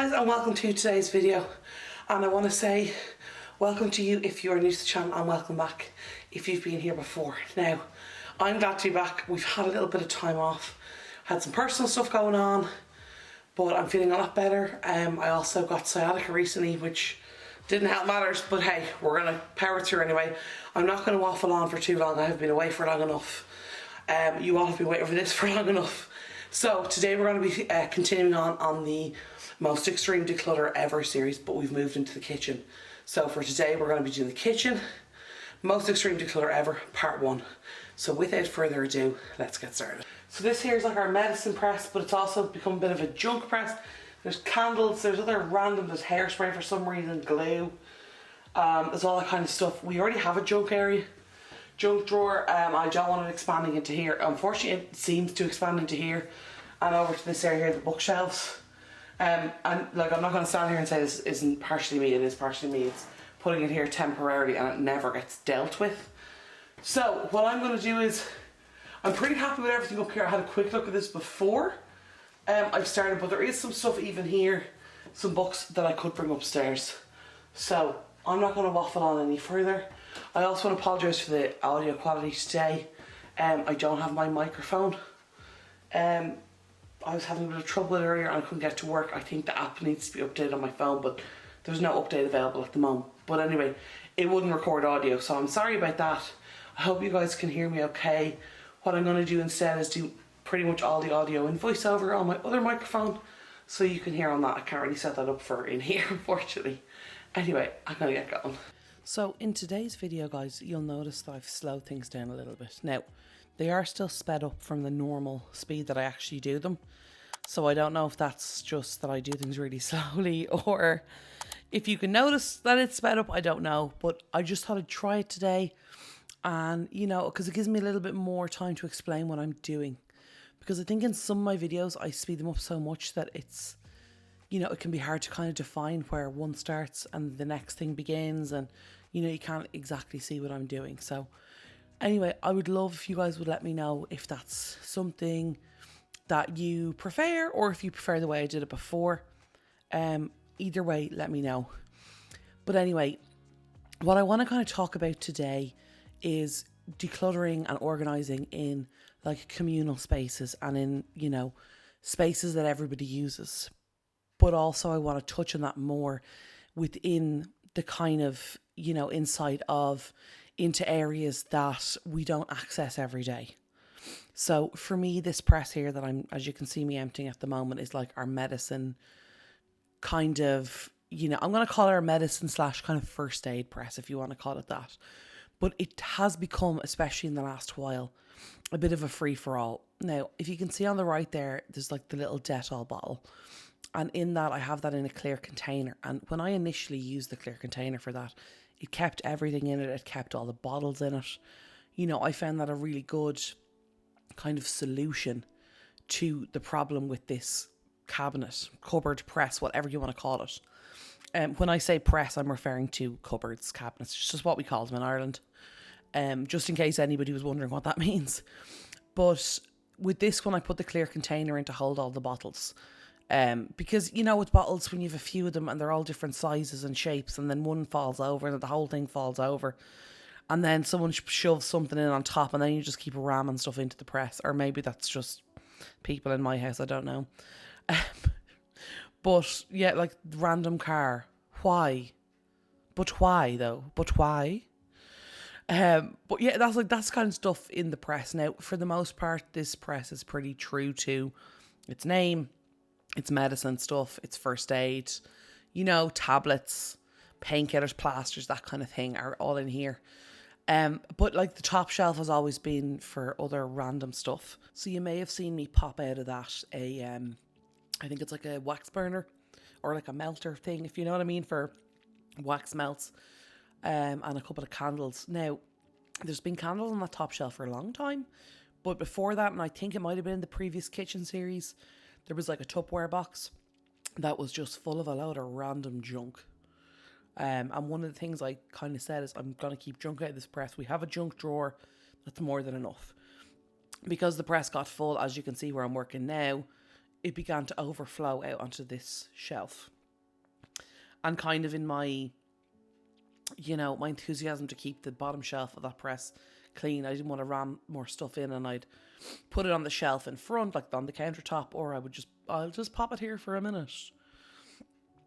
guys, and welcome to today's video. And I want to say welcome to you if you're new to the channel, and welcome back if you've been here before. Now, I'm glad to be back. We've had a little bit of time off, had some personal stuff going on, but I'm feeling a lot better. I also got sciatica recently, which didn't help matters, but hey, we're going to power through anyway. I'm not going to waffle on for too long. I have been away for long enough. You all have been waiting for this for long enough. So today we're going to be continuing on the most extreme declutter ever series, but we've moved into the kitchen. So for today we're going to be doing the kitchen, most extreme declutter ever, part 1. So without further ado, let's get started. So this here is like our medicine press, but it's also become a bit of a junk press. There's candles, there's other random, there's hairspray for some reason, glue, there's all that kind of stuff. We already have a junk area, junk drawer. I don't want it expanding into here. Unfortunately, it seems to expand into here and over to this area here, the bookshelves. And like, I'm not going to stand here and say this isn't partially me. It is partially me. It's putting it here temporarily and it never gets dealt with. So what I'm going to do is, I'm pretty happy with everything up here. I had a quick look at this before I've started, but there is some stuff even here, some books that I could bring upstairs. So I'm not going to waffle on any further. I also want to apologise for the audio quality today. I don't have my microphone. I was having a bit of trouble with it earlier and I couldn't get to work. I think the app needs to be updated on my phone, but there's no update available at the moment. But anyway, it wouldn't record audio, so I'm sorry about that. I hope you guys can hear me okay. What I'm going to do instead is do pretty much all the audio in voiceover on my other microphone, so you can hear on that. I can't really set that up for in here, unfortunately. Anyway, I'm going to get going. So in today's video, guys, you'll notice that I've slowed things down a little bit. Now, they are still sped up from the normal speed that I actually do them. So I don't know if that's just that I do things really slowly, or if you can notice that it's sped up, I don't know. But I just thought I'd try it today. And, you know, because it gives me a little bit more time to explain what I'm doing. Because I think in some of my videos, I speed them up so much that it's, you know, it can be hard to kind of define where one starts and the next thing begins. And, you know, you can't exactly see what I'm doing. So anyway, I would love if you guys would let me know if that's something that you prefer, or if you prefer the way I did it before. Either way, let me know. But anyway, what I want to kind of talk about today is decluttering and organising in like communal spaces and in, you know, spaces that everybody uses. But also I want to touch on that more within the kind of, you know, inside of into areas that we don't access every day. So for me, this press here that I'm, as you can see me emptying at the moment, is like our medicine kind of, you know, I'm going to call it our medicine / kind of first aid press, if you want to call it that. But it has become, especially in the last while, a bit of a free-for-all. Now, if you can see on the right there, there's like the little Dettol bottle. And in that, I have that in a clear container. And when I initially used the clear container for that, it kept everything in it. It kept all the bottles in it. You know, I found that a really good kind of solution to the problem with this cabinet, cupboard, press, whatever you want to call it. When I say press, I'm referring to cupboards, cabinets. It's just what we call them in Ireland. Just in case anybody was wondering what that means. But with this one, I put the clear container in to hold all the bottles. Because, you know, with bottles, when you have a few of them and they're all different sizes and shapes, and then one falls over and the whole thing falls over, and then someone shoves something in on top, and then you just keep ramming stuff into the press. Or maybe that's just people in my house, I don't know. But yeah, like random car. Why? But why though? But why? But yeah, that's kind of stuff in the press. Now, for the most part, this press is pretty true to its name. It's medicine stuff. It's first aid. You know, tablets, painkillers, plasters, that kind of thing are all in here. But like the top shelf has always been for other random stuff. So you may have seen me pop out of that I think it's like a wax burner or like a melter thing, if you know what I mean, for wax melts, and a couple of candles. Now, there's been candles on that top shelf for a long time, but before that, and I think it might have been in the previous kitchen series, there was like a Tupperware box that was just full of a load of random junk. And one of the things I kind of said is I'm going to keep junk out of this press. We have a junk drawer that's more than enough. Because the press got full, as you can see where I'm working now, it began to overflow out onto this shelf. And kind of in my, my enthusiasm to keep the bottom shelf of that press clean, I didn't want to ram more stuff in, and I'd put it on the shelf in front, like on the countertop, or I'll just pop it here for a minute.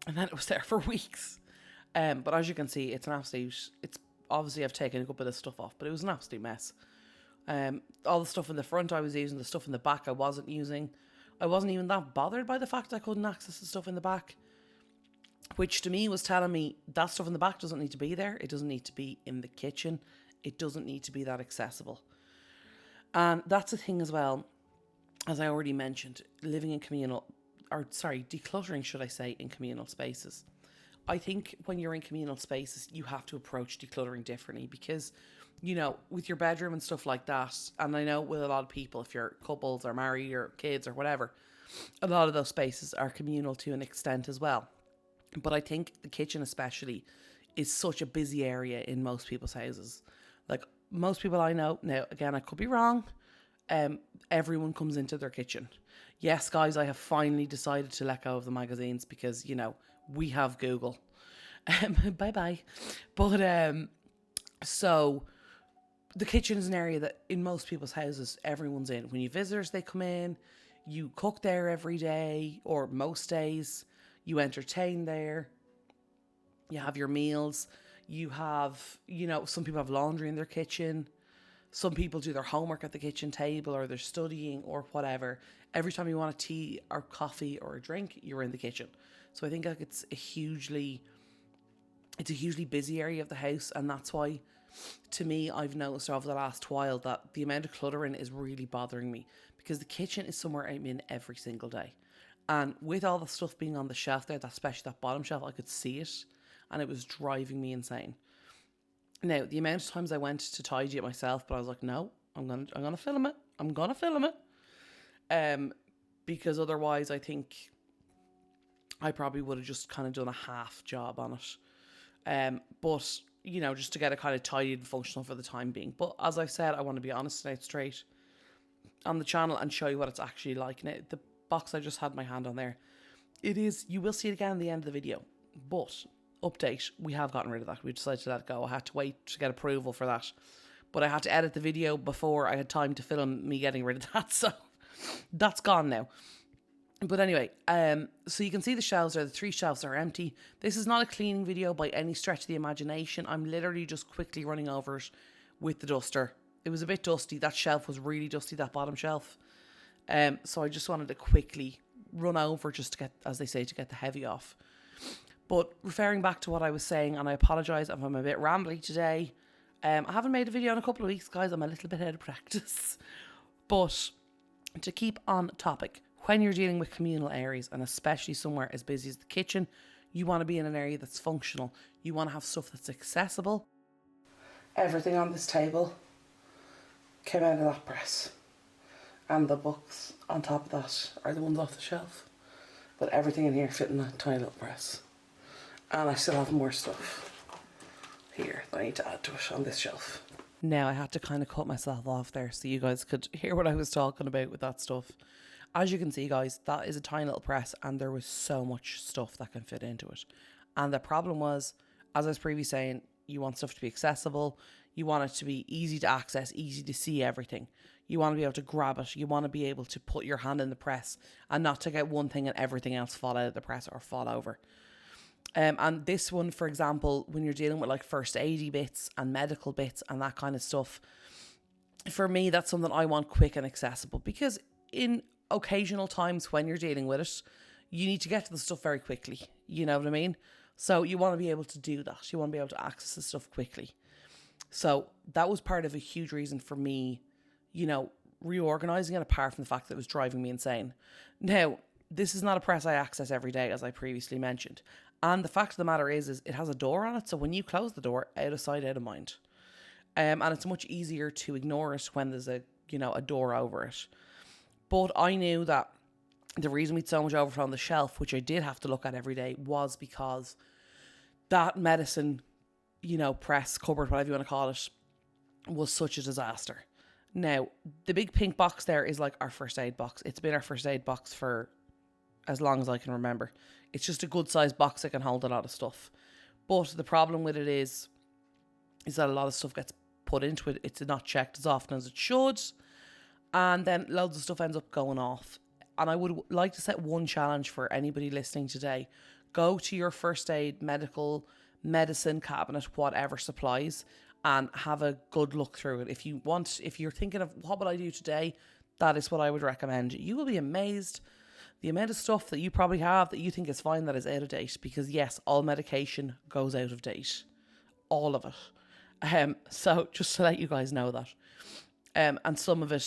And then it was there for weeks. But as you can see, it's obviously I've taken a good bit of stuff off, but it was an absolute mess. All the stuff in the front I was using, the stuff in the back I wasn't using. I wasn't even that bothered by the fact I couldn't access the stuff in the back, which to me was telling me that stuff in the back doesn't need to be there. It doesn't need to be in the kitchen. It doesn't need to be that accessible. And that's the thing as well, as I already mentioned, decluttering, should I say, in communal spaces. I think when you're in communal spaces, you have to approach decluttering differently because, with your bedroom and stuff like that, and I know with a lot of people, if you're couples or married or kids or whatever, a lot of those spaces are communal to an extent as well. But I think the kitchen especially is such a busy area in most people's houses. Like most people I know, now again, I could be wrong, everyone comes into their kitchen. Yes, guys, I have finally decided to let go of the magazines because, we have Google. Bye-bye. But, so the kitchen is an area that in most people's houses, everyone's in. When you visitors, they come in, you cook there every day or most days, you entertain there, you have your meals, you have, some people have laundry in their kitchen. Some people do their homework at the kitchen table or they're studying or whatever. Every time you want a tea or coffee or a drink, you're in the kitchen. So I think like it's a hugely busy area of the house, and that's why, to me, I've noticed over the last while that the amount of cluttering is really bothering me because the kitchen is somewhere I'm in every single day. And with all the stuff being on the shelf there, especially that bottom shelf, I could see it and it was driving me insane. Now, the amount of times I went to tidy it myself, but I was like, no, I'm gonna film it. I'm gonna film it. Because otherwise I think I probably would have just kind of done a half job on it. But, just to get it kind of tidied and functional for the time being. But as I've said, I want to be honest and out straight on the channel and show you what it's actually like. Now, the box I just had my hand on there, you will see it again at the end of the video. But, update, we have gotten rid of that. We decided to let it go. I had to wait to get approval for that. But I had to edit the video before I had time to film me getting rid of that. So, that's gone now. But anyway, so you can see the shelves there. The 3 shelves are empty. This is not a cleaning video by any stretch of the imagination. I'm literally just quickly running over it with the duster. It was a bit dusty. That shelf was really dusty, that bottom shelf. So I just wanted to quickly run over just to get, as they say, to get the heavy off. But referring back to what I was saying, and I apologise if I'm a bit rambly today. I haven't made a video in a couple of weeks, guys. I'm a little bit out of practice. But to keep on topic, when you're dealing with communal areas, and especially somewhere as busy as the kitchen, you want to be in an area that's functional. You want to have stuff that's accessible. Everything on this table came out of that press. And the books on top of that are the ones off the shelf. But everything in here fit in that tiny little press. And I still have more stuff here that I need to add to it on this shelf. Now I had to kind of cut myself off there so you guys could hear what I was talking about with that stuff. As you can see, guys, that is a tiny little press and there was so much stuff that can fit into it. And the problem was, as I was previously saying, you want stuff to be accessible. You want it to be easy to access, easy to see everything. You want to be able to grab it. You want to be able to put your hand in the press and not to get one thing and everything else fall out of the press or fall over. And this one, for example, when you're dealing with like first aid bits and medical bits and that kind of stuff, for me, that's something I want quick and accessible because in occasional times when you're dealing with it, you need to get to the stuff very quickly. You know what I mean? So you want to be able to do that. You want to be able to access the stuff quickly. So that was part of a huge reason for me, reorganizing it, apart from the fact that it was driving me insane. Now, this is not a press I access every day, as I previously mentioned. And the fact of the matter is it has a door on it. So when you close the door, out of sight, out of mind. And it's much easier to ignore it when there's a door over it. But I knew that the reason we had so much overflow on the shelf, which I did have to look at every day, was because that medicine, press, cupboard, whatever you want to call it, was such a disaster. Now, the big pink box there is like our first aid box. It's been our first aid box for as long as I can remember. It's just a good sized box that can hold a lot of stuff. But the problem with it is that a lot of stuff gets put into it. It's not checked as often as it should. And then loads of stuff ends up going off. And I would like to set one challenge for anybody listening today. Go to your first aid, medical, medicine cabinet, whatever supplies, and have a good look through it. If you're thinking of what would I do today, that is what I would recommend. You will be amazed the amount of stuff that you probably have that you think is fine that is out of date. Because yes, all medication goes out of date. All of it. So just to let you guys know that. And some of it,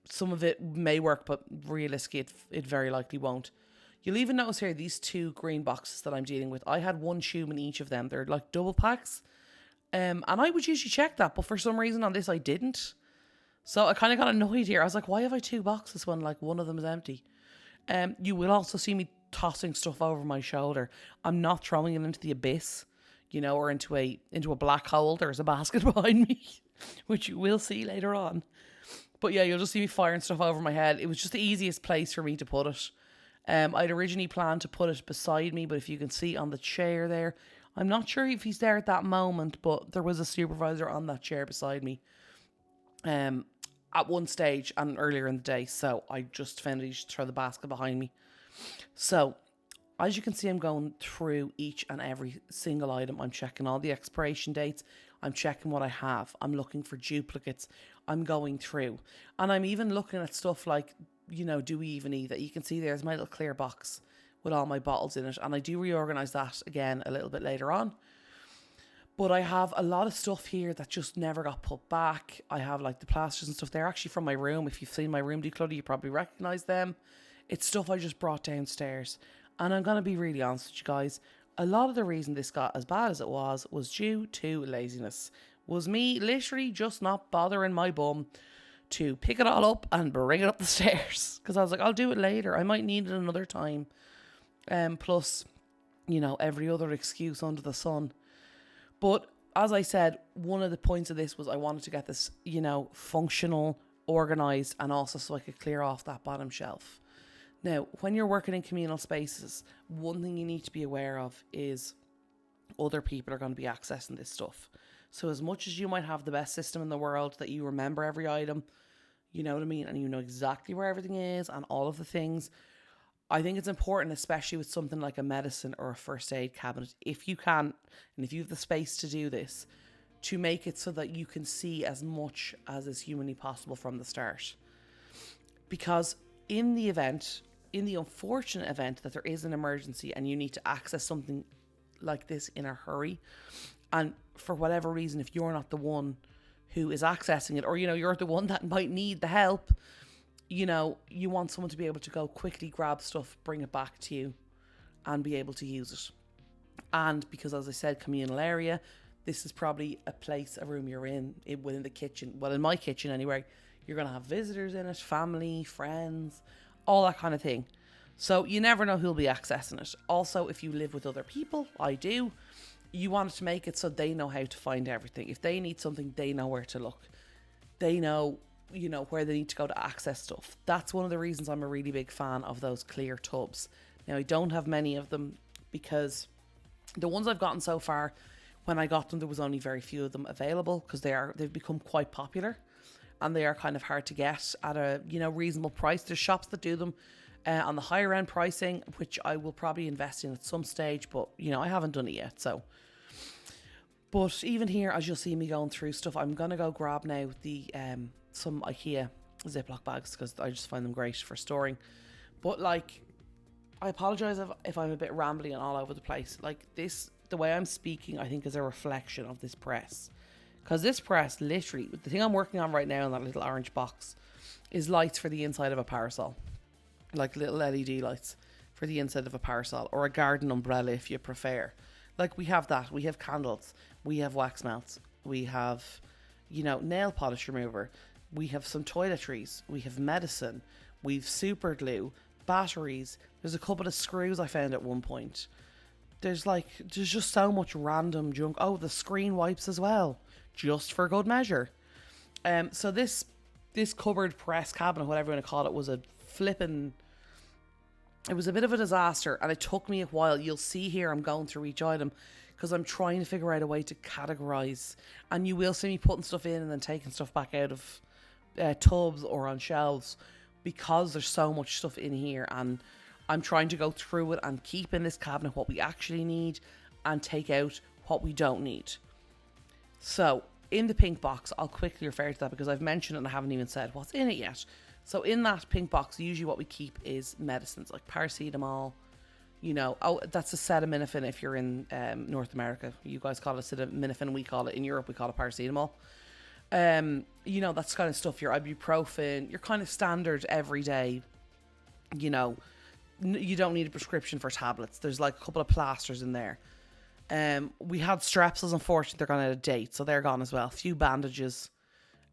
some of it may work, but realistically, it very likely won't. You'll even notice here, these 2 green boxes that I'm dealing with, I had 1 tube in each of them. They're like double packs. And I would usually check that, but for some reason on this, I didn't. So I kind of got annoyed here. I was like, why have I 2 boxes when like one of them is empty? You will also see me tossing stuff over my shoulder. I'm not throwing it into the abyss, or into a black hole. There's a basket behind me, which you will see later on. But yeah, you'll just see me firing stuff over my head. It was just the easiest place for me to put it. I'd originally planned to put it beside me, but if you can see on the chair there, I'm not sure if he's there at that moment, but there was a supervisor on that chair beside me at one stage and earlier in the day. So I just found to throw the basket behind me. So as you can see, I'm going through each and every single item. I'm checking all the expiration dates. I'm checking what I have. I'm looking for duplicates. I'm going through. And I'm even looking at stuff like, do we even need that? You can see there's my little clear box with all my bottles in it. And I do reorganize that again a little bit later on. But I have a lot of stuff here that just never got put back. I have like the plasters and stuff. They're actually from my room. If you've seen my room declutter, you probably recognize them. It's stuff I just brought downstairs. And I'm going to be really honest with you guys. A lot of the reason this got as bad as it was due to laziness. Was me literally just not bothering my bum to pick it all up and bring it up the stairs. Because I was like, I'll do it later. I might need it another time. Plus, every other excuse under the sun. But as I said, one of the points of this was I wanted to get this, functional, organised, and also so I could clear off that bottom shelf. Now, when you're working in communal spaces, one thing you need to be aware of is other people are going to be accessing this stuff. So as much as you might have the best system in the world that you remember every item, you know what I mean, and you know exactly where everything is and all of the things, I think it's important, especially with something like a medicine or a first aid cabinet, if you can, and if you have the space to do this, to make it so that you can see as much as is humanly possible from the start. Because in the unfortunate event that there is an emergency and you need to access something like this in a hurry, and for whatever reason, if you're not the one who is accessing it, or you're the one that might need the help, you want someone to be able to go quickly grab stuff, bring it back to you, and be able to use it. And because, as I said, communal area, this is probably a room you're in within the kitchen. Well, in my kitchen anyway, you're going to have visitors in it, family, friends, all that kind of thing. So you never know who'll be accessing it. Also, if you live with other people, I do, you want to make it so they know how to find everything. If they need something, they know where to look. They know, where they need to go to access stuff. That's one of the reasons I'm a really big fan of those clear tubs. Now, I don't have many of them because the ones I've gotten so far, when I got them, there was only very few of them available because they've become quite popular and they are kind of hard to get at a, reasonable price. There's shops that do them on the higher end pricing, which I will probably invest in at some stage, but, I haven't done it yet, so. But even here, as you'll see me going through stuff, I'm going to go grab now the some IKEA Ziploc bags because I just find them great for storing. But I apologise if I'm a bit rambly and all over the place. The way I'm speaking, I think, is a reflection of this press. Because this press, literally, the thing I'm working on right now in that little orange box is lights for the inside of a parasol. Like little LED lights for the inside of a parasol, or a garden umbrella if you prefer. We have that. We have candles. We have wax melts. We have, nail polish remover. We have some toiletries. We have medicine. We've super glue, batteries. There's a couple of screws I found at one point. There's just so much random junk. Oh, the screen wipes as well, just for good measure. So this cupboard press cabinet, whatever you want to call it, was a flippin', It was a bit of a disaster, and it took me a while. You'll see here I'm going through each item because I'm trying to figure out a way to categorize. And you will see me putting stuff in and then taking stuff back out of tubs or on shelves because there's so much stuff in here, and I'm trying to go through it and keep in this cabinet what we actually need and take out what we don't need. So in the pink box, I'll quickly refer to that because I've mentioned it and I haven't even said what's in it yet. So in that pink box, usually what we keep is medicines like paracetamol, that's acetaminophen if you're in North America. You guys call it acetaminophen, we call it, in Europe we call it paracetamol. That's kind of stuff, your ibuprofen, your kind of standard everyday, you don't need a prescription for tablets. There's like a couple of plasters in there. We had strepsils, unfortunately they're gone out of date, so they're gone as well. A few bandages,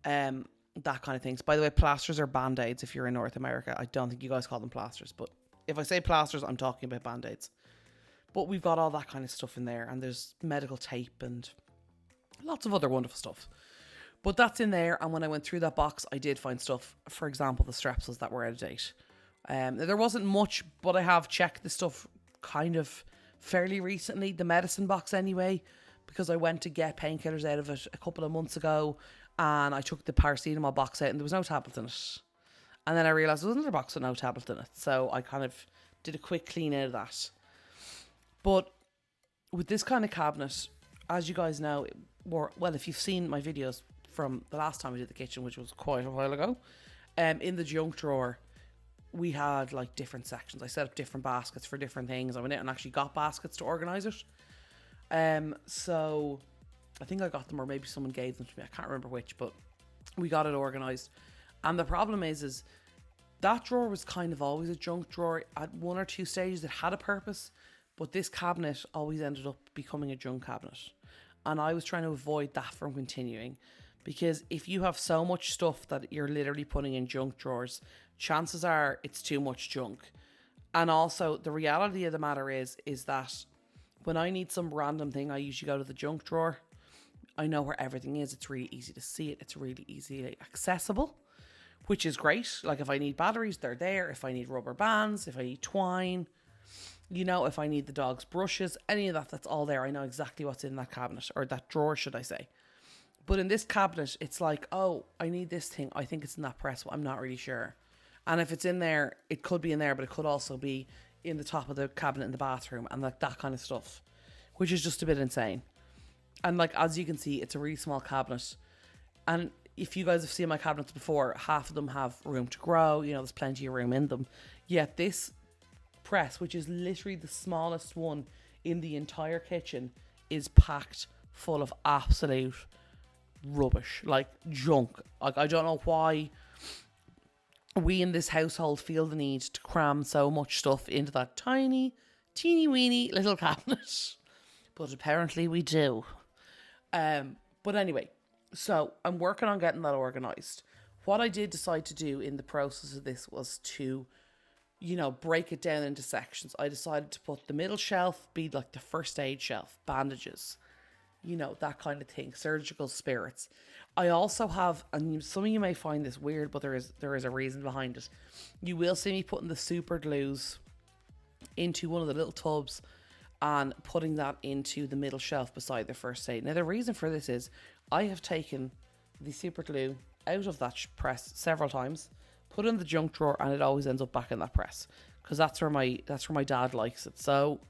that kind of things. By the way, plasters are band-aids if you're in North America. I don't think you guys call them plasters, but if I say plasters, I'm talking about band-aids. But we've got all that kind of stuff in there, and there's medical tape and lots of other wonderful stuff. But that's in there, and when I went through that box, I did find stuff, for example, the strepsils that were out of date. There wasn't much, but I have checked the stuff kind of fairly recently, the medicine box anyway, because I went to get painkillers out of it a couple of months ago, and I took the paracetamol box out and there was no tablet in it. And then I realised there was another box with no tablet in it. So I kind of did a quick clean out of that. But with this kind of cabinet, as you guys know, if you've seen my videos from the last time I did the kitchen, which was quite a while ago, in the junk drawer, we had like different sections. I set up different baskets for different things. I went out and actually got baskets to organise it. So I think I got them, or maybe someone gave them to me. I can't remember which, but we got it organised. And the problem is that drawer was kind of always a junk drawer. At one or two stages it had a purpose, but this cabinet always ended up becoming a junk cabinet. And I was trying to avoid that from continuing, because if you have so much stuff that you're literally putting in junk drawers, chances are it's too much junk. And also the reality of the matter is that when I need some random thing, I usually go to the junk drawer. I know where everything is. It's really easy to see it. It's really easily accessible, which is great. Like if I need batteries, they're there. If I need rubber bands, if I need twine, if I need the dog's brushes, any of that, that's all there. I know exactly what's in that cabinet, or that drawer, should I say. But in this cabinet, it's like, oh, I need this thing. I think it's in that press, but I'm not really sure. And if it's in there, it could be in there, but it could also be in the top of the cabinet in the bathroom, and like that kind of stuff, which is just a bit insane. And like, as you can see, it's a really small cabinet. And if you guys have seen my cabinets before, half of them have room to grow. There's plenty of room in them. Yet this press, which is literally the smallest one in the entire kitchen, is packed full of absolute rubbish, like junk. Like, I don't know why we in this household feel the need to cram so much stuff into that tiny, teeny weeny little cabinet. But apparently we do. But anyway, so I'm working on getting that organised. What I did decide to do in the process of this was to, break it down into sections. I decided to put the middle shelf be like the first aid shelf, bandages, that kind of thing, surgical spirits. I also have, and some of you may find this weird, but there is a reason behind it. You will see me putting the super glues into one of the little tubs and putting that into the middle shelf beside the first aid. Now, the reason for this is I have taken the super glue out of that press several times, put it in the junk drawer, and it always ends up back in that press, because that's where my dad likes it. So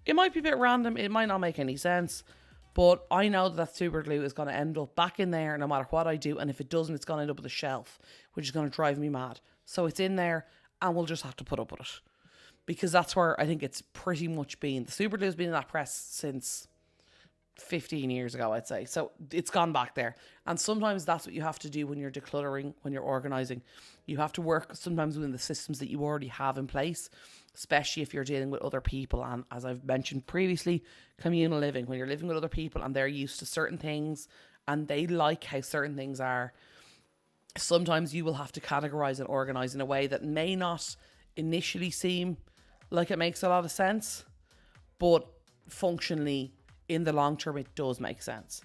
it might be a bit random, it might not make any sense, but I know that super glue is going to end up back in there no matter what I do, and if it doesn't, it's going to end up with a shelf, which is going to drive me mad. So it's in there, and we'll just have to put up with it, because that's where I think it's pretty much been. The super glue has been in that press since 15 years ago, I'd say. So it's gone back there. And sometimes that's what you have to do when you're decluttering, when you're organising. You have to work sometimes within the systems that you already have in place, especially if you're dealing with other people. And as I've mentioned previously, communal living, when you're living with other people and they're used to certain things and they like how certain things are, sometimes you will have to categorise and organise in a way that may not initially seem like it makes a lot of sense, but functionally in the long term it does make sense.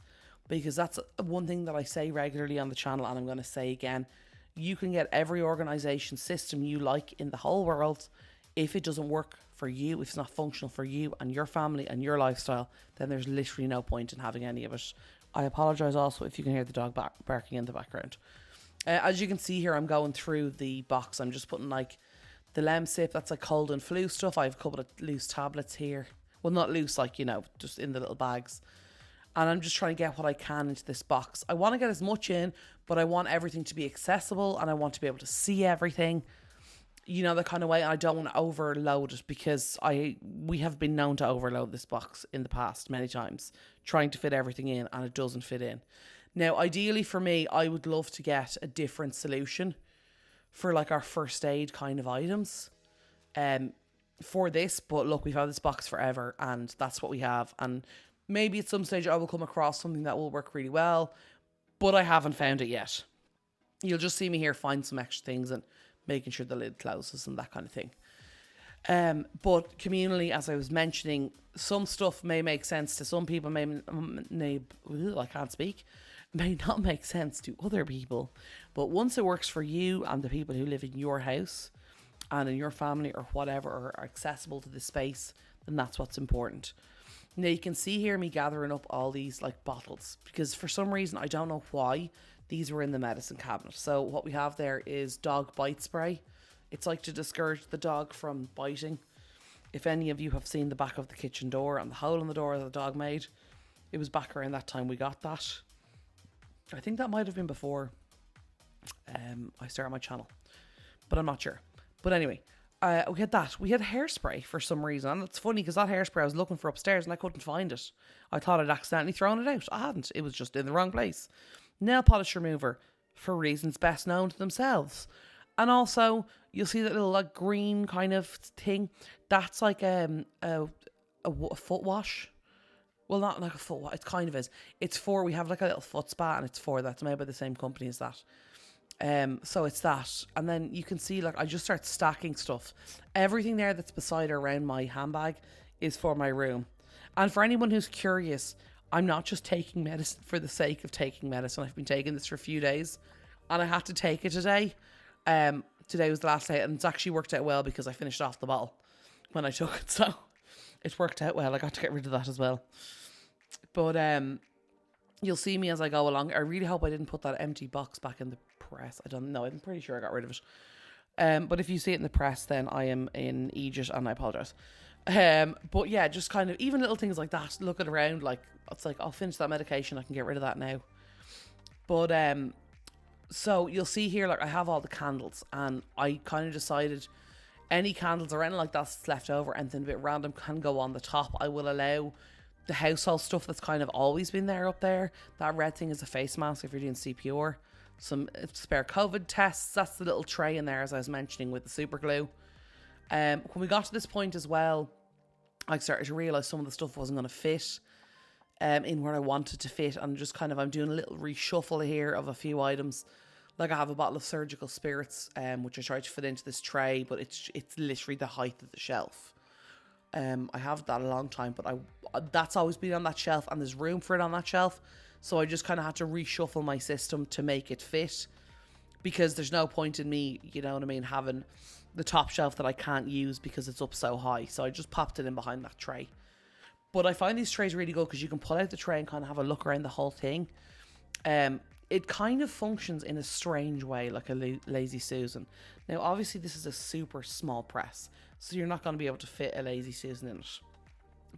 Because that's one thing that I say regularly on the channel, and I'm going to say again, you can get every organisation system you like in the whole world. If it doesn't work for you, if it's not functional for you and your family and your lifestyle, then there's literally no point in having any of it. I apologise also if you can hear the dog barking in the background. As you can see here, I'm going through the box. I'm just putting like the Lemsip, that's like cold and flu stuff. I have a couple of loose tablets here. Well, not loose, like, you know, just in the little bags. And I'm just trying to get what I can into this box. I want to get as much in, but I want everything to be accessible and I want to be able to see everything, you know, the kind of way. I don't want to overload it because we have been known to overload this box in the past many times, trying to fit everything in, and it doesn't fit in. Now, ideally for me, I would love to get a different solution for like our first aid kind of items for this. But look, we've had this box forever and that's what we have. And maybe at some stage I will come across something that will work really well, but I haven't found it yet. You'll just see me here find some extra things and making sure the lid closes and that kind of thing. But communally, as I was mentioning, some stuff may make sense to some people, may not make sense to other people. But once it works for you and the people who live in your house and in your family or whatever are accessible to this space, then that's what's important. Now you can see here me gathering up all these like bottles because for some reason, I don't know why, these were in the medicine cabinet. So what we have there is dog bite spray. It's like to discourage the dog from biting. If any of you have seen the back of the kitchen door and the hole in the door that the dog made, it was back around that time we got that. I think that might have been before I started my channel, but I'm not sure. But anyway, we had that. We had hairspray for some reason. And it's funny because that hairspray I was looking for upstairs and I couldn't find it. I thought I'd accidentally thrown it out. I hadn't. It was just in the wrong place. Nail polish remover for reasons best known to themselves. And also, you'll see that little like green kind of thing. That's like a foot wash. Well, not like a foot wash. It kind of is. It's for, we have like a little foot spa and it's for that. It's made by the same company as that. So it's that. And then you can see like I just start stacking stuff. Everything there that's beside or around my handbag is for my room. And for anyone who's curious, I'm not just taking medicine for the sake of taking medicine. I've been taking this for a few days and I had to take it today. Today was the last day and it's actually worked out well because I finished off the bottle when I took it. So it worked out well. I got to get rid of that as well. But you'll see me as I go along. I really hope I didn't put that empty box back in the press. I don't know. I'm pretty sure I got rid of it. But if you see it in the press, then I am in Egypt and I apologise. But yeah, just kind of even little things like that. Looking around, like it's like I'll finish that medication. I can get rid of that now. But so you'll see here, like I have all the candles, and I kind of decided any candles or anything like that's left over, anything a bit random can go on the top. I will allow the household stuff that's kind of always been there up there. That red thing is a face mask if you're doing CPR. Some spare COVID tests. That's the little tray in there, as I was mentioning, with the super glue. When we got to this point as well, I started to realise some of the stuff wasn't going to fit in where I wanted to fit, and just kind of I'm doing a little reshuffle here of a few items. Like I have a bottle of surgical spirits, which I tried to fit into this tray, but it's literally the height of the shelf. I have that a long time, but that's always been on that shelf, and there's room for it on that shelf. So I just kind of had to reshuffle my system to make it fit, because there's no point in me, you know what I mean, having the top shelf that I can't use because it's up so high. So I just popped it in behind that tray. But I find these trays really good because you can pull out the tray and kind of have a look around the whole thing. It kind of functions in a strange way, like a Lazy Susan. Now, obviously, this is a super small press, so you're not going to be able to fit a Lazy Susan in it.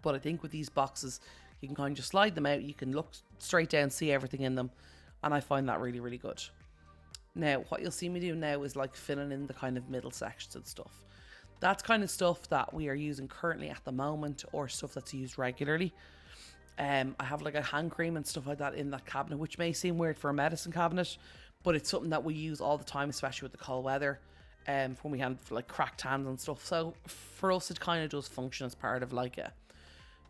But I think with these boxes, you can kind of just slide them out. You can look straight down, see everything in them. And I find that really, really good. Now, what you'll see me do now is like filling in the kind of middle sections and stuff. That's kind of stuff that we are using currently at the moment, or stuff that's used regularly. I have like a hand cream and stuff like that in that cabinet, which may seem weird for a medicine cabinet, but it's something that we use all the time, especially with the cold weather, when we have like cracked hands and stuff. So for us, it kind of does function as part of like a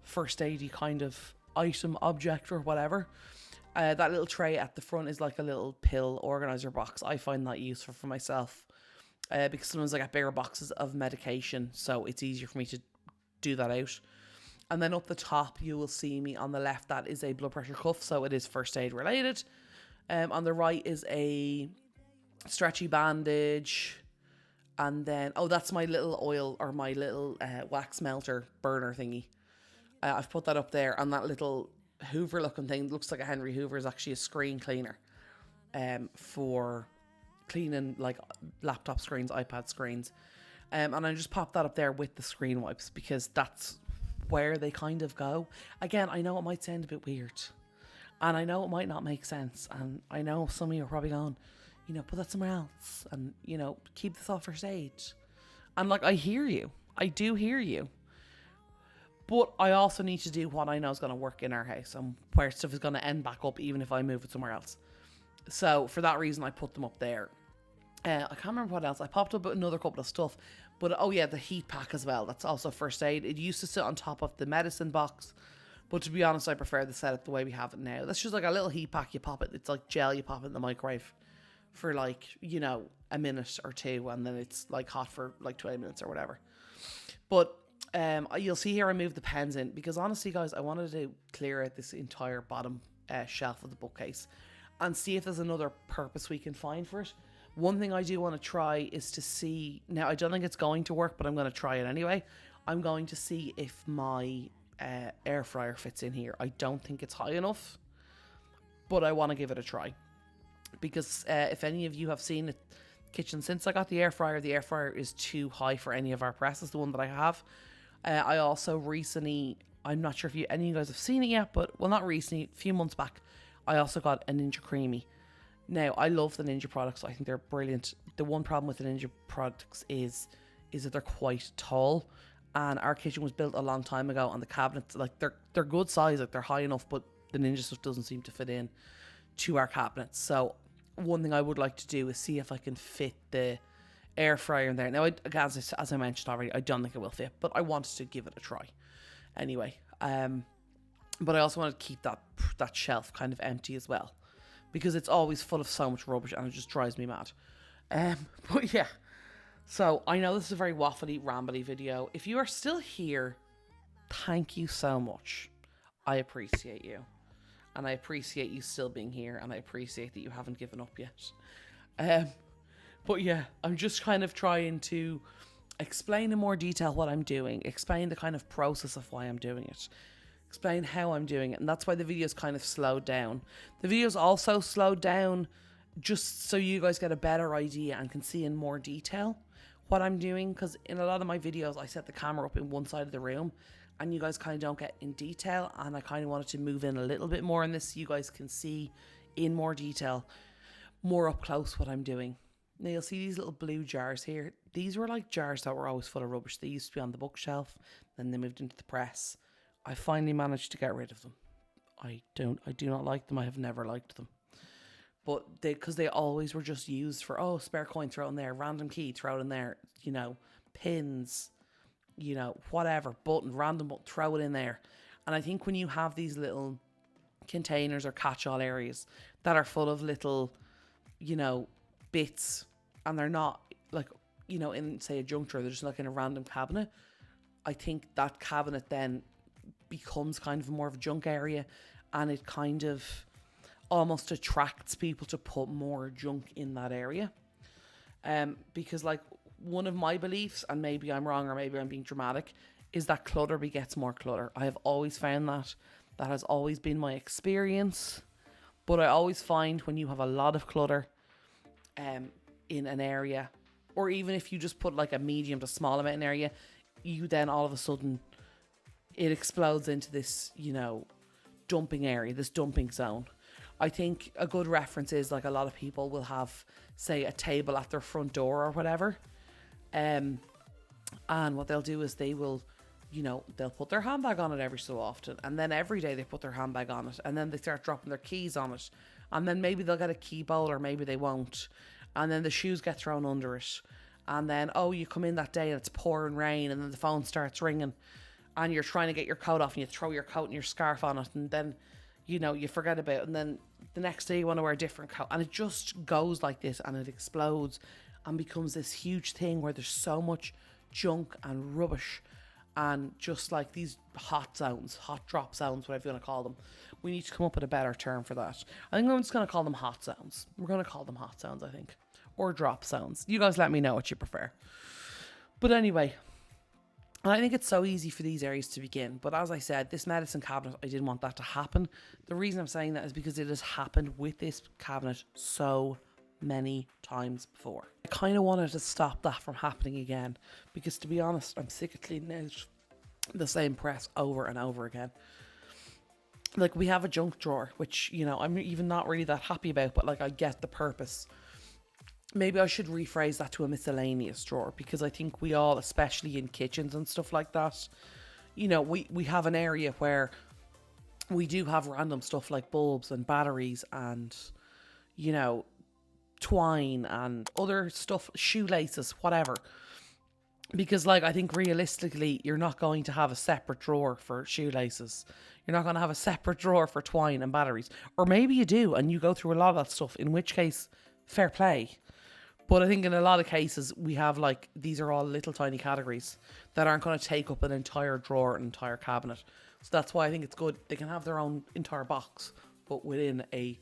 first aid-y kind of item, object, or whatever. That little tray at the front is like a little pill organizer box. I find that useful for myself because sometimes I get bigger boxes of medication, so it's easier for me to do that out. And then up the top, you will see me on the left, that is a blood pressure cuff, so it is first aid related. On the right is a stretchy bandage, And then, oh, that's my little oil or my little wax melter burner thingy. I've put that up there, and that little Hoover looking thing looks like a Henry Hoover is actually a screen cleaner for cleaning like laptop screens, iPad screens. And I just popped that up there with the screen wipes because that's where they kind of go. Again, I know it might sound a bit weird and I know it might not make sense. And I know some of you are probably going, you know, put that somewhere else and, you know, keep this off for stage. And like, I hear you. I do hear you. But I also need to do what I know is going to work in our house and where stuff is going to end back up even if I move it somewhere else. So for that reason, I put them up there. I can't remember what else. I popped up another couple of stuff. But oh yeah, the heat pack as well. That's also first aid. It used to sit on top of the medicine box. But to be honest, I prefer the setup the way we have it now. That's just like a little heat pack. You pop it. It's like gel. You pop it in the microwave for like, you know, a minute or two. And then it's like hot for like 20 minutes or whatever. But you'll see here I moved the pens in. Because honestly, guys, I wanted to clear out this entire bottom shelf of the bookcase. And see if there's another purpose we can find for it. One thing I do want to try is to see, now I don't think it's going to work, but I'm going to try it anyway. I'm going to see if my air fryer fits in here. I don't think it's high enough, but I want to give it a try. Because if any of you have seen it, kitchen since I got the air fryer is too high for any of our presses, the one that I have. I also recently, I'm not sure if any of you guys have seen it yet, but well, not recently, a few months back, I also got a Ninja Creamy. Now, I love the Ninja products. I think they're brilliant. The one problem with the Ninja products is that they're quite tall. And our kitchen was built a long time ago. And the cabinets, like, they're good size. Like, they're high enough. But the Ninja stuff doesn't seem to fit in to our cabinets. So, one thing I would like to do is see if I can fit the air fryer in there. Now, as I mentioned already, I don't think it will fit. But I wanted to give it a try. Anyway. But I also want to keep that shelf kind of empty as well. Because it's always full of so much rubbish and it just drives me mad. But yeah. So I know this is a very waffly, rambly video. If you are still here, thank you so much. I appreciate you. And I appreciate you still being here. And I appreciate that you haven't given up yet. But yeah, I'm just kind of trying to explain in more detail what I'm doing. Explain the kind of process of why I'm doing it. Explain how I'm doing it, and that's why the video's kind of slowed down. The video's also slowed down just so you guys get a better idea and can see in more detail what I'm doing, because in a lot of my videos I set the camera up in one side of the room and you guys kind of don't get in detail, and I kind of wanted to move in a little bit more in this so you guys can see in more detail, more up close what I'm doing. Now you'll see these little blue jars here. These were like jars that were always full of rubbish. They used to be on the bookshelf, then they moved into the press. I finally managed to get rid of them. I do not like them. I have never liked them. But because they always were just used for, spare coin, throw in there, random key, throw it in there, you know, pins, you know, whatever, button, random button, throw it in there. And I think when you have these little containers or catch-all areas that are full of little, you know, bits, and they're not like, you know, in say a junk drawer, they're just like in a random cabinet. I think that cabinet then becomes kind of more of a junk area, and it kind of almost attracts people to put more junk in that area. Because like one of my beliefs, and maybe I'm wrong or maybe I'm being dramatic, is that clutter begets more clutter. I have always found that. That has always been my experience. But I always find when you have a lot of clutter in an area, or even if you just put like a medium to small amount in an area, you then all of a sudden it explodes into this, you know, dumping area, this dumping zone. I think a good reference is like a lot of people will have, say, a table at their front door or whatever. And what they'll do is they will, you know, they'll put their handbag on it every so often. And then every day they put their handbag on it. And then they start dropping their keys on it. And then maybe they'll get a key bowl or maybe they won't. And then the shoes get thrown under it. And then, you come in that day and it's pouring rain and then the phone starts ringing. And you're trying to get your coat off and you throw your coat and your scarf on it, and then, you know, you forget about it, and then the next day you want to wear a different coat, and it just goes like this, and it explodes and becomes this huge thing where there's so much junk and rubbish, and just like these hot drop zones, whatever you want to call them. We need to come up with a better term for that. I think I'm just going to call them hot zones. We're going to call them hot zones, I think. or drop zones. You guys let me know what you prefer. But anyway, I think it's so easy for these areas to begin. But as I said, this medicine cabinet, I didn't want that to happen. The reason I'm saying that is because it has happened with this cabinet so many times before. I kind of wanted to stop that from happening again, because to be honest, I'm sick of cleaning out the same press over and over again. Like, we have a junk drawer, which, you know, I'm even not really that happy about, but like, I get the purpose. Maybe I should rephrase that to a miscellaneous drawer, because I think we all, especially in kitchens and stuff like that, you know, we have an area where we do have random stuff like bulbs and batteries and, you know, twine and other stuff, shoelaces, whatever. Because, like, I think realistically, you're not going to have a separate drawer for shoelaces. You're not going to have a separate drawer for twine and batteries. Or maybe you do, and you go through a lot of that stuff, in which case, fair play. But I think in a lot of cases, we have, like, these are all little tiny categories that aren't going to take up an entire drawer, an entire cabinet. So that's why I think it's good. They can have their own entire box, but within a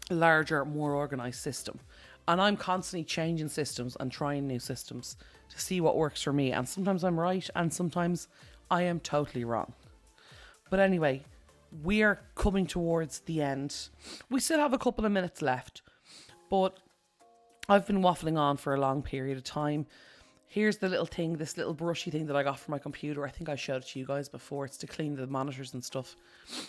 larger, more organised system. And I'm constantly changing systems and trying new systems to see what works for me. And sometimes I'm right, and sometimes I am totally wrong. But anyway, we are coming towards the end. We still have a couple of minutes left, but I've been waffling on for a long period of time. Here's the little thing, this little brushy thing that I got for my computer. I think I showed it to you guys before. It's to clean the monitors and stuff,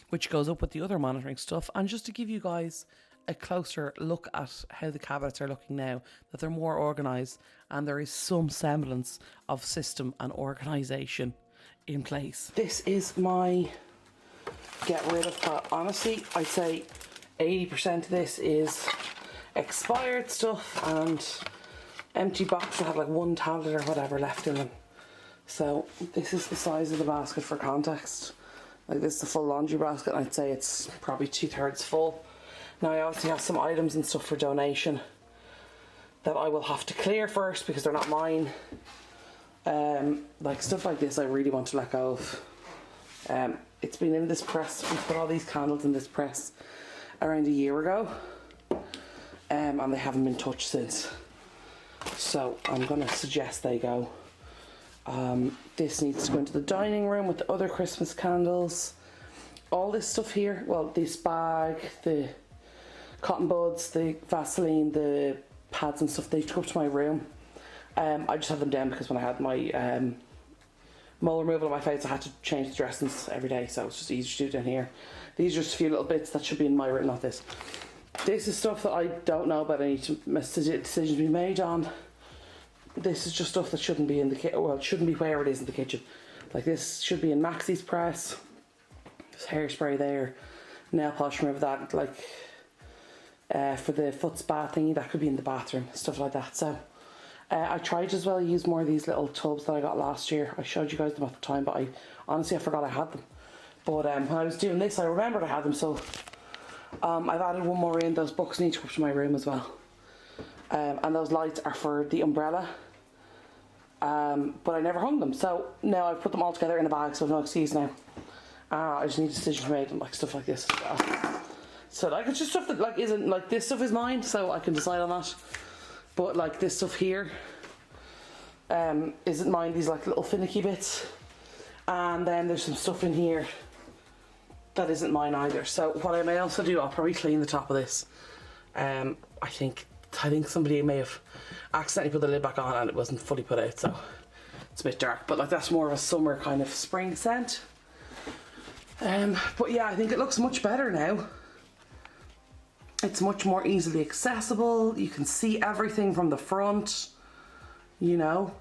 which goes up with the other monitoring stuff. And just to give you guys a closer look at how the cabinets are looking now, that they're more organised and there is some semblance of system and organisation in place. This is my get rid of that. Honestly, I'd say 80% of this is expired stuff and empty boxes that have like one tablet or whatever left in them. So this is the size of the basket for context. Like, this is the full laundry basket, and I'd say it's probably 2/3 full. Now, I obviously have some items and stuff for donation that I will have to clear first because they're not mine. Like stuff like this I really want to let go of. It's been in this press. We put all these candles in this press around a year ago, and they haven't been touched since. So I'm going to suggest they go. This needs to go into the dining room with the other Christmas candles. All this stuff here, well, this bag, the cotton buds, the Vaseline, the pads and stuff, they took up to my room. I just had them down because when I had my mole removal on my face, I had to change the dressings every day, so it's just easier to do down here. These are just a few little bits that should be in my room, not this. This is stuff that I don't know about. I need decisions to be made on. This is just stuff that shouldn't be in the kitchen. Well, it shouldn't be where it is in the kitchen. Like, this should be in Maxie's press. There's hairspray there. Nail polish remover, that, like, for the foot spa thingy, that could be in the bathroom. Stuff like that. So I tried as well to use more of these little tubs that I got last year. I showed you guys them at the time, but I honestly forgot I had them. But when I was doing this, I remembered I had them, so I've added one more in. Those books need to go up to my room as well. And those lights are for the umbrella. But I never hung them, so now I've put them all together in a bag, so I've no excuse now. I just need decisions made and like stuff like this as well. So like, it's just stuff that like isn't, like, this stuff is mine, so I can decide on that. But like, this stuff here isn't mine. These like little finicky bits, and then there's some stuff in here that isn't mine either. So what I may also do, I'll probably clean the top of this. I think somebody may have accidentally put the lid back on and it wasn't fully put out, so it's a bit dark. But like, that's more of a summer kind of spring scent. But yeah, I think it looks much better now. It's much more easily accessible. You can see everything from the front, you know.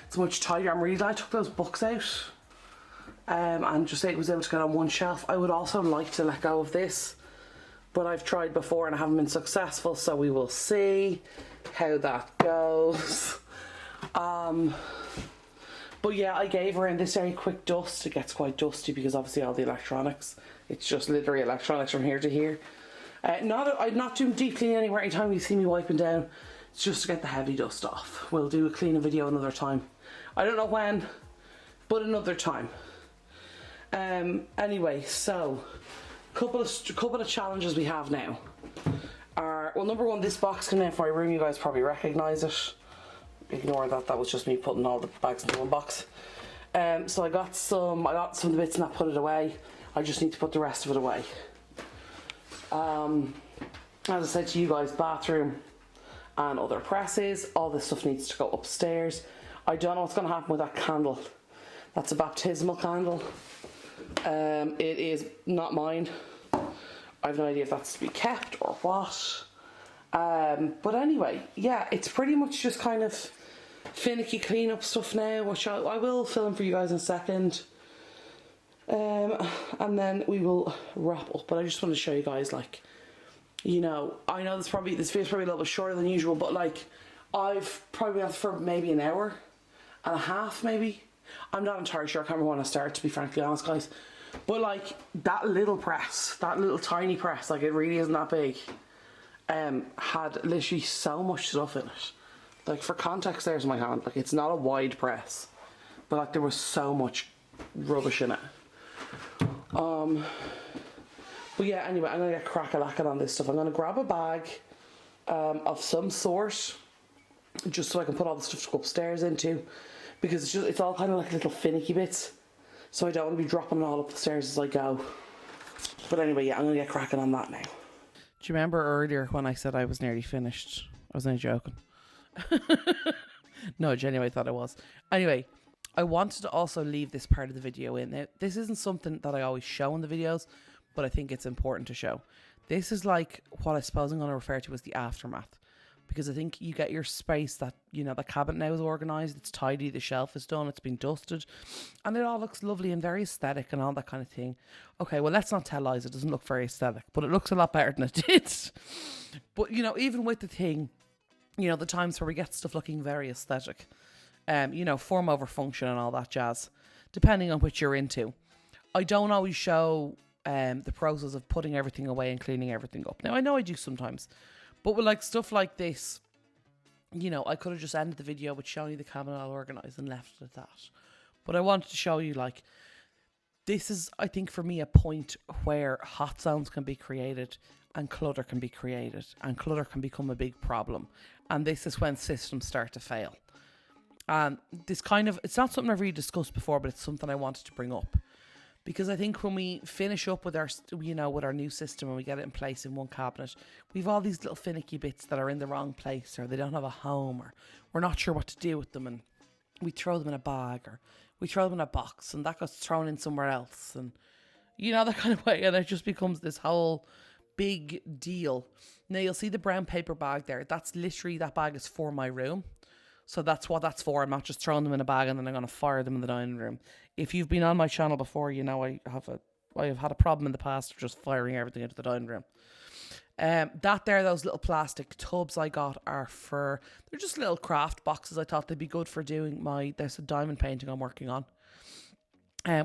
It's much tighter. I'm really glad I took those books out and just was able to get on one shelf. I would also like to let go of this, but I've tried before and I haven't been successful, so we will see how that goes. But yeah, I gave her in this very quick dust. It gets quite dusty because obviously all the electronics, it's just literally electronics from here to here. I'm not doing deep cleaning anywhere. Anytime you see me wiping down, it's just to get the heavy dust off. We'll do a cleaning video another time. I don't know when, but another time. Anyway, so couple of challenges we have now are, well, number one, this box came in for my room. You guys probably recognise it. Ignore that, that was just me putting all the bags into one box. So I got some of the bits and I put it away. I just need to put the rest of it away. As I said to you guys, bathroom and other presses, all this stuff needs to go upstairs. I don't know what's going to happen with that candle. That's a baptismal candle. It is not mine. I have no idea if that's to be kept or what. But anyway, yeah, it's pretty much just kind of finicky clean up stuff now, which I will film for you guys in a second. And then we will wrap up. But I just want to show you guys, like, you know, I know this feels probably a little bit shorter than usual, but like, I've probably been out for maybe an hour and a half, maybe. I'm not entirely sure. I can't remember when I started, to be frankly honest, guys. But like, that little press, that little tiny press, like, it really isn't that big, had literally so much stuff in it. Like, for context, there's my hand. Like, it's not a wide press, but like, there was so much rubbish in it. But yeah, anyway, I'm gonna get crack-a-lacking on this stuff. I'm gonna grab a bag of some sort, just so I can put all the stuff to go upstairs into, because it's all kind of like little finicky bits, so I don't want to be dropping it all up the stairs as I go. But anyway, yeah, I'm gonna get cracking on that now. Do you remember earlier when I said I was nearly finished? I was only joking. No, genuinely thought I was. Anyway, I wanted to also leave this part of the video in. Now, this isn't something that I always show in the videos, but I think it's important to show. This is like what I suppose I'm going to refer to as the aftermath, because I think you get your space that, you know, the cabinet now is organised, it's tidy, the shelf is done, it's been dusted, and it all looks lovely and very aesthetic and all that kind of thing. Okay, well, let's not tell lies, it doesn't look very aesthetic, but it looks a lot better than it did. But, you know, even with the thing, you know, the times where we get stuff looking very aesthetic, you know, form over function and all that jazz, depending on which you're into. I don't always show the process of putting everything away and cleaning everything up. Now, I know I do sometimes, but with like stuff like this, you know, I could have just ended the video with showing you the cabinet all organised and left it at that. But I wanted to show you, like, this is, I think, for me, a point where hot zones can be created and clutter can be created, and clutter can become a big problem. And this is when systems start to fail. And this kind of, it's not something I've really discussed before, but it's something I wanted to bring up. Because I think when we finish up with our, you know, with our new system and we get it in place in one cabinet, we've all these little finicky bits that are in the wrong place, or they don't have a home, or we're not sure what to do with them, and we throw them in a bag, or we throw them in a box, and that gets thrown in somewhere else, and, you know, that kind of way, and it just becomes this whole big deal. Now, you'll see the brown paper bag there. That's literally, that bag is for my room. So that's what that's for. I'm not just throwing them in a bag and then I'm going to fire them in the dining room. If you've been on my channel before, you know I have had a problem in the past of just firing everything into the dining room. That there, those little plastic tubs I got are for, they're just little craft boxes. I thought they'd be good for doing there's a diamond painting I'm working on,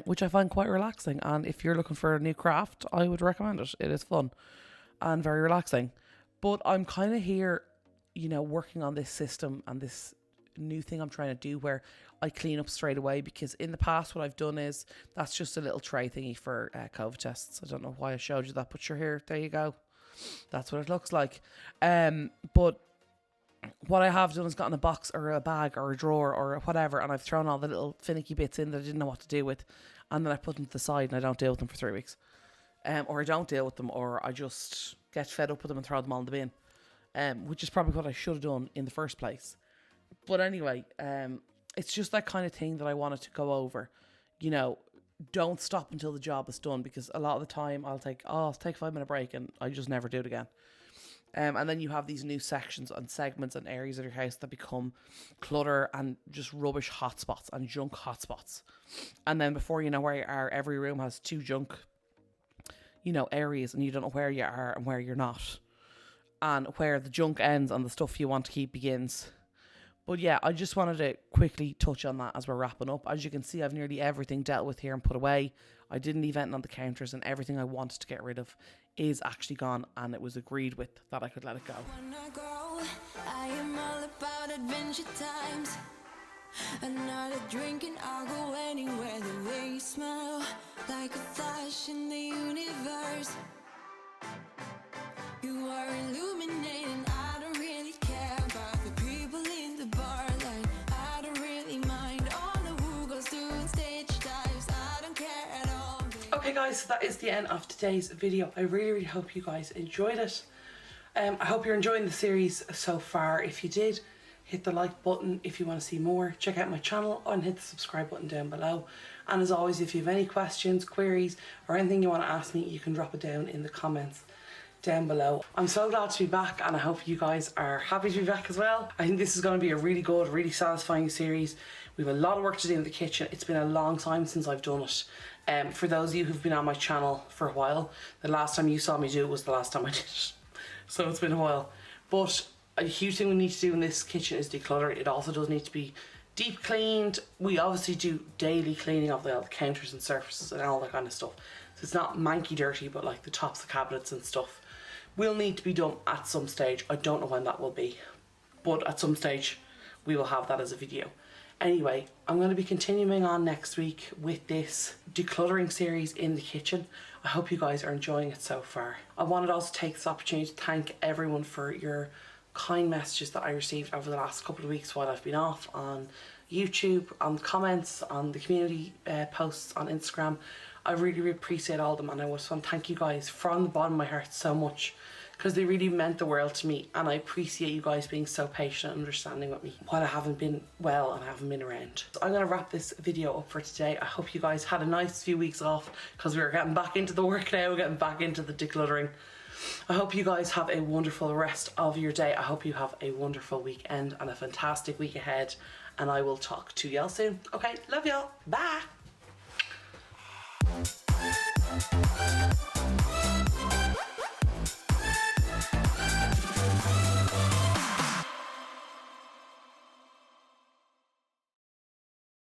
which I find quite relaxing. And if you're looking for a new craft, I would recommend it. It is fun and very relaxing. But I'm kind of here, you know, working on this system and this new thing I'm trying to do where I clean up straight away, because in the past what I've done is, that's just a little tray thingy for COVID tests. I don't know why I showed you that, but you're here, there you go, that's what it looks like. But what I have done is gotten a box or a bag or a drawer or whatever, and I've thrown all the little finicky bits in that I didn't know what to do with, and then I put them to the side and I don't deal with them for 3 weeks, or I don't deal with them, or I just get fed up with them and throw them all in the bin, which is probably what I should have done in the first place. But anyway, it's just that kind of thing that I wanted to go over. You know, don't stop until the job is done, because a lot of the time I'll take a 5-minute break and I just never do it again. And then you have these new sections and segments and areas of your house that become clutter and just rubbish hotspots and junk hotspots. And then before you know where you are, every room has 2 junk, you know, areas, and you don't know where you are and where you're not, and where the junk ends and the stuff you want to keep begins. But yeah, I just wanted to quickly touch on that as we're wrapping up. As you can see, I've nearly everything dealt with here and put away. I didn't leave anything on the counters, and everything I wanted to get rid of is actually gone, and it was agreed with that I could let it go. I am all about adventure times. Another drink and I'll go anywhere. The way you smell, like a flash in the universe. You are illuminated. Okay guys, so that is the end of today's video. I really hope you guys enjoyed it. I hope you're enjoying the series so far. If you did, hit the like button if you want to see more. Check out my channel and hit the subscribe button down below. And as always, if you have any questions, queries, or anything you want to ask me, you can drop it down in the comments down below. I'm so glad to be back, and I hope you guys are happy to be back as well. I think this is going to be a really good, really satisfying series. We have a lot of work to do in the kitchen. It's been a long time since I've done it. For those of you who've been on my channel for a while, the last time you saw me do it was the last time I did it. So it's been a while. But a huge thing we need to do in this kitchen is declutter. It also does need to be deep cleaned. We obviously do daily cleaning of the counters and surfaces and all that kind of stuff. So it's not manky dirty, but like the tops of cabinets and stuff will need to be done at some stage. I don't know when that will be, but at some stage we will have that as a video. Anyway, I'm going to be continuing on next week with this decluttering series in the kitchen. I hope you guys are enjoying it so far. I wanted to also take this opportunity to thank everyone for your kind messages that I received over the last couple of weeks while I've been off, on YouTube, on the comments, on the community posts on Instagram. I really appreciate all of them, and I just want to thank you guys from the bottom of my heart so much, because they really meant the world to me, and I appreciate you guys being so patient and understanding with me while I haven't been well and I haven't been around. So I'm going to wrap this video up for today. I hope you guys had a nice few weeks off, because we're getting back into the work now, getting back into the decluttering. I hope you guys have a wonderful rest of your day. I hope you have a wonderful weekend and a fantastic week ahead, and I will talk to y'all soon. Okay, love y'all. Bye.